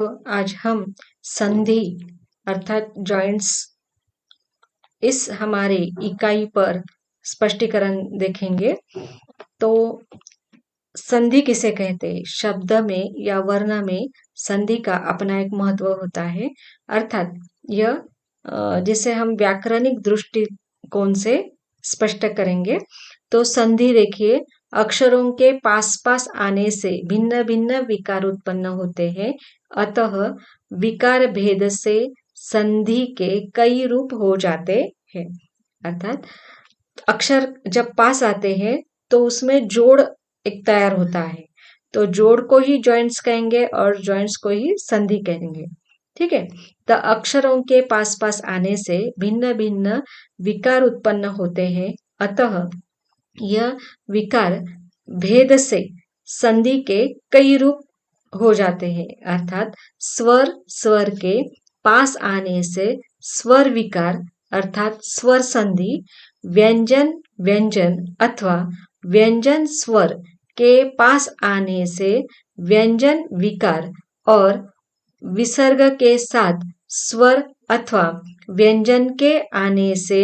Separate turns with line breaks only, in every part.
तो आज हम संधि अर्थात जॉइंट्स इस हमारे इकाई पर स्पष्टीकरण देखेंगे। तो संधि किसे कहते हैं? शब्द में या वर्ण में संधि का अपना एक महत्व होता है। अर्थात यह जिसे हम व्याकरणिक दृष्टिकोण से स्पष्ट करेंगे। तो संधि देखिए, अक्षरों के पास पास आने से भिन्न भिन्न विकार उत्पन्न होते हैं, अतः विकार भेद से संधि के कई रूप हो जाते हैं। अर्थात अक्षर जब पास आते हैं तो उसमें जोड़ एक तैयार होता है, तो जोड़ को ही जॉइंट्स कहेंगे और जॉइंट्स को ही संधि कहेंगे। ठीक है, तो अक्षरों के पास पास आने से भिन्न भिन्न विकार उत्पन्न होते हैं, अतः यह विकार भेद से संधि के कई रूप हो जाते हैं। अर्थात स्वर स्वर के पास आने से स्वर विकार अर्थात स्वर संधि, व्यंजन व्यंजन अथवा व्यंजन स्वर के पास आने से व्यंजन विकार और विसर्ग के साथ स्वर अथवा व्यंजन के आने से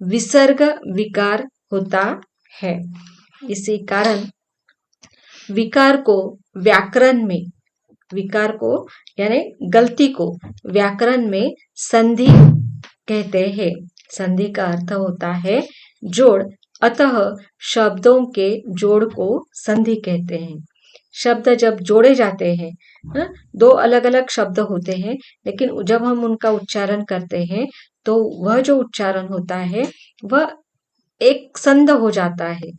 विसर्ग विकार होता है। इसी कारण विकार को व्याकरण में, विकार को यानी गलती को व्याकरण में संधि कहते हैं। संधि का अर्थ होता है जोड़, अतः शब्दों के जोड़ को संधि कहते हैं। शब्द जब जोड़े जाते हैं, दो अलग अलग शब्द होते हैं, लेकिन जब हम उनका उच्चारण करते हैं तो वह जो उच्चारण होता है वह एक संध हो जाता है,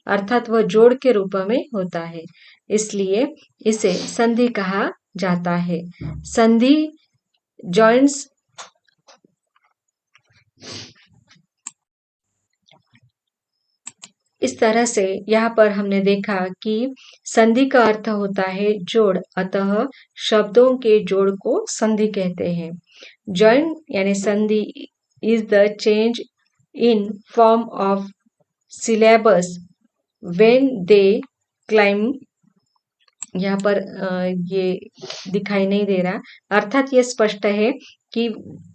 अर्थात वह जोड़ के रूप में होता है, इसलिए इसे संधि कहा जाता है। संधि जॉइंट्स इस तरह से यहाँ पर हमने देखा कि संधि का अर्थ होता है जोड़, अतः शब्दों के जोड़ को संधि कहते हैं। जॉइंट यानी संधि is the change in form of syllabus when they climb. यहाँ पर ये दिखाई नहीं दे रहा, अर्थात ये स्पष्ट है कि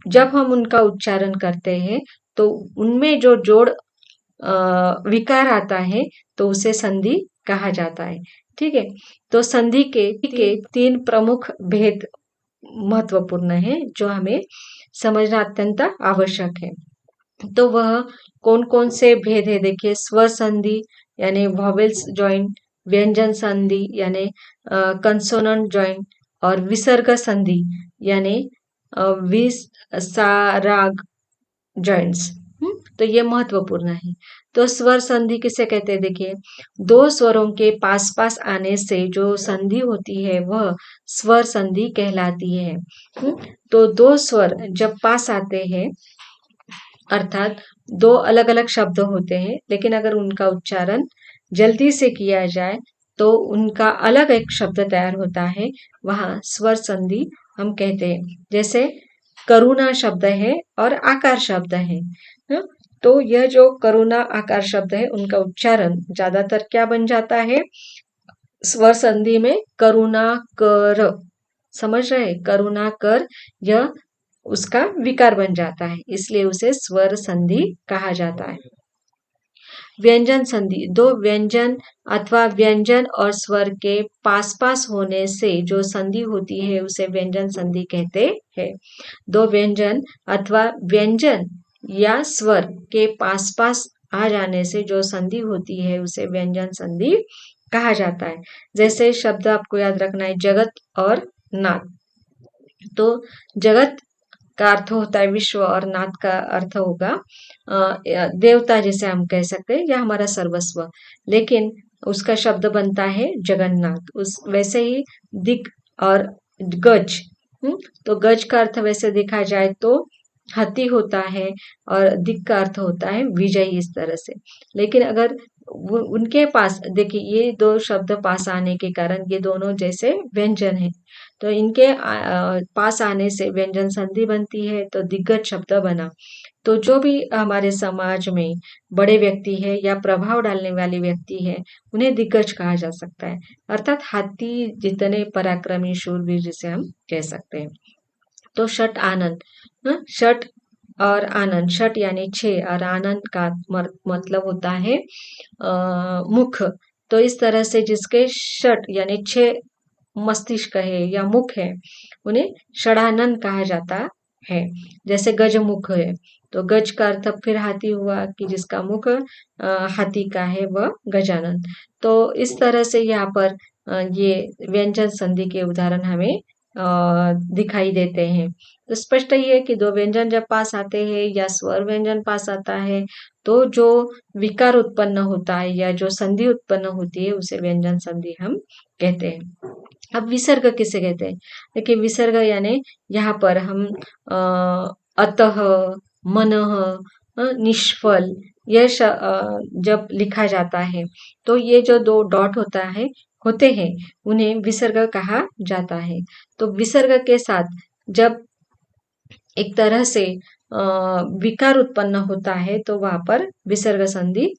जब हम उनका उच्चारण करते हैं तो उनमें जो जोड़ विकार आता है तो उसे संधि कहा जाता है। ठीक है, तो संधि के तीन प्रमुख भेद महत्वपूर्ण है जो हमें समझना अत्यंत आवश्यक है। तो वह कौन कौन से भेद है? देखिए, स्वर संधि यानी वॉवेल्स जॉइंट, व्यंजन संधि यानी कंसोनेंट जॉइंट और विसर्ग संधि यानी विसराग जॉइंट्स। तो ये महत्वपूर्ण है। तो स्वर संधि किसे कहते हैं? देखिए, दो स्वरों के पास पास आने से जो संधि होती है वह स्वर संधि कहलाती है। तो दो स्वर जब पास आते हैं, अर्थात दो अलग अलग शब्द होते हैं, लेकिन अगर उनका उच्चारण जल्दी से किया जाए तो उनका अलग एक शब्द तैयार होता है, वहां स्वर संधि हम कहते हैं। जैसे करुणा शब्द है और आकार शब्द है, तो यह जो करुणा आकार शब्द है उनका उच्चारण ज्यादातर क्या बन जाता है? स्वर संधि में करुणा कर, समझ रहे? करुणा कर, यह उसका विकार बन जाता है, इसलिए उसे स्वर संधि कहा जाता है। व्यंजन संधि, दो व्यंजन अथवा व्यंजन और स्वर के पास पास होने से जो संधि होती है उसे व्यंजन संधि कहते हैं। दो व्यंजन अथवा व्यंजन या स्वर के पास पास आ जाने से जो संधि होती है उसे व्यंजन संधि कहा जाता है। जैसे शब्द आपको याद रखना है, जगत और नाथ। तो जगत का अर्थ होता है विश्व और नाथ का अर्थ होगा देवता, जैसे हम कह सकते हैं, या हमारा सर्वस्व, लेकिन उसका शब्द बनता है जगन्नाथ। उस वैसे ही दिक और गज, तो गज का अर्थ वैसे देखा जाए तो हाथी होता है और दिक का अर्थ होता है विजयी, इस तरह से। लेकिन अगर उनके पास देखिए, ये दो शब्द पास आने के कारण ये दोनों जैसे व्यंजन है, तो इनके पास आने से व्यंजन संधि बनती है, तो दिग्गज शब्द बना। तो जो भी हमारे समाज में बड़े व्यक्ति है या प्रभाव डालने वाले व्यक्ति है, उन्हें दिग्गज कहा जा सकता है, अर्थात हाथी जितने पराक्रमी शूरवीर जिसे हम कह सकते हैं। तो षट आनंद, षट और आनंद, षट यानी छह और आनंद का मतलब होता है मुख। तो इस तरह से जिसके षट यानी छह मस्तिष्क है या मुख है, उन्हें षडानंद कहा जाता है। जैसे गजमुख है, तो गज का अर्थ फिर हाथी हुआ कि जिसका मुख हाथी का है, वह गजानन। तो इस तरह से यहाँ पर ये व्यंजन संधि के उदाहरण हमें दिखाई देते हैं। तो स्पष्ट ही है कि दो व्यंजन जब पास आते हैं या स्वर व्यंजन पास आता है, तो जो विकार उत्पन्न होता है या जो संधि उत्पन्न होती है, उसे व्यंजन संधि हम कहते हैं। अब विसर्ग किसे कहते हैं? देखिए, विसर्ग यानी यहाँ पर हम अतः, मनः, निष्फल, जब लिखा जाता है, तो ये जो दो डॉट होते हैं, उन्हें विसर्ग कहा जाता है। तो विसर्ग के साथ जब एक तरह से विकार उत्पन्न होता है, तो वहां पर विसर्ग संधि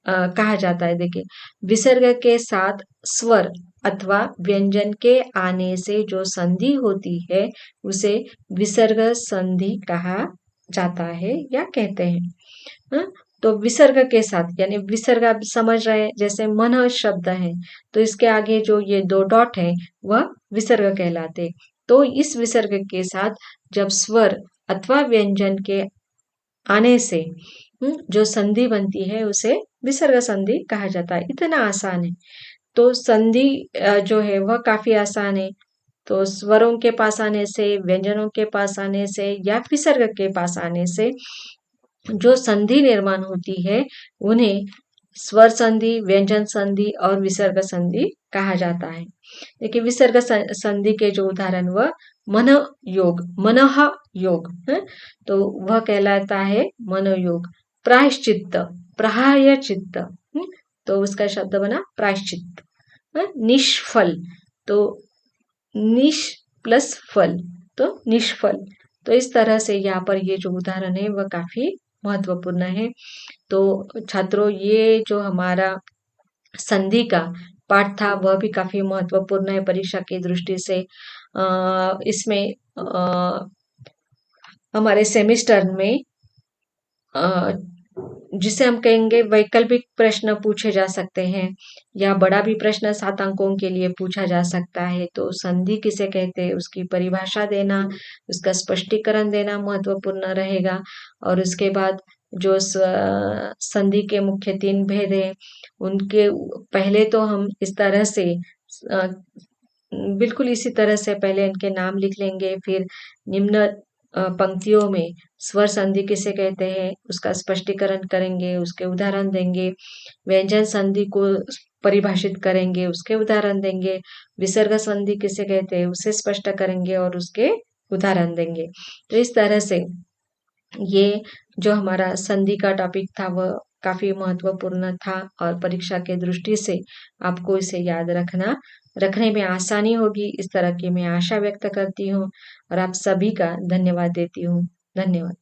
कहा जाता है। देखिए, विसर्ग के साथ स्वर अथवा व्यंजन के आने से जो संधि होती है, उसे विसर्ग संधि कहा जाता है या कहते हैं। तो विसर्ग के साथ यानी विसर्ग आप समझ रहे हैं, जैसे मन शब्द है, तो इसके आगे जो ये दो डॉट है, वह विसर्ग कहलाते। तो इस विसर्ग के साथ जब स्वर अथवा व्यंजन के आने से जो संधि बनती है, उसे विसर्ग संधि कहा जाता है। इतना आसान है। तो संधि जो है वह काफी आसान है। तो स्वरों के पास आने से, व्यंजनों के पास आने से या विसर्ग के पास आने से जो संधि निर्माण होती है, उन्हें स्वर संधि, व्यंजन संधि और विसर्ग संधि कहा जाता है। देखिए, विसर्ग संधि के जो उदाहरण वह मनः योग है, तो वह कहलाता है मनोयोग। प्रायश्चित्त, प्रायश्चित्त, तो उसका शब्द बना प्रायश्चित्त। निष्फल, तो निश प्लस फल, तो निष्फल। तो इस तरह से यहाँ पर ये जो उदाहरण है वह काफी महत्वपूर्ण है। तो छात्रों, ये जो हमारा संधि का पाठ था, वह भी काफी महत्वपूर्ण है परीक्षा की दृष्टि से। इसमें हमारे सेमेस्टर में जिसे हम कहेंगे वैकल्पिक प्रश्न पूछे जा सकते हैं, या बड़ा भी प्रश्न 7 अंकों के लिए पूछा जा सकता है। तो संधि किसे कहते हैं, उसकी परिभाषा देना, उसका स्पष्टीकरण देना महत्वपूर्ण रहेगा। और उसके बाद जो संधि के मुख्य 3 भेद हैं, उनके पहले तो हम इस तरह से बिल्कुल इसी तरह से पहले इनके नाम लिख लेंगे, फिर निम्न पंक्तियों में स्वर संधि किसे कहते हैं उसका स्पष्टीकरण करेंगे, उसके उदाहरण देंगे। व्यंजन संधि को परिभाषित करेंगे, उसके उदाहरण देंगे। विसर्ग संधि किसे कहते हैं उसे स्पष्ट करेंगे और उसके उदाहरण देंगे। तो इस तरह से ये जो हमारा संधि का टॉपिक था वह काफी महत्वपूर्ण था, और परीक्षा के दृष्टि से आपको इसे याद रखने में आसानी होगी, इस तरह की मैं आशा व्यक्त करती हूँ और आप सभी का धन्यवाद देती हूँ। धन्यवाद।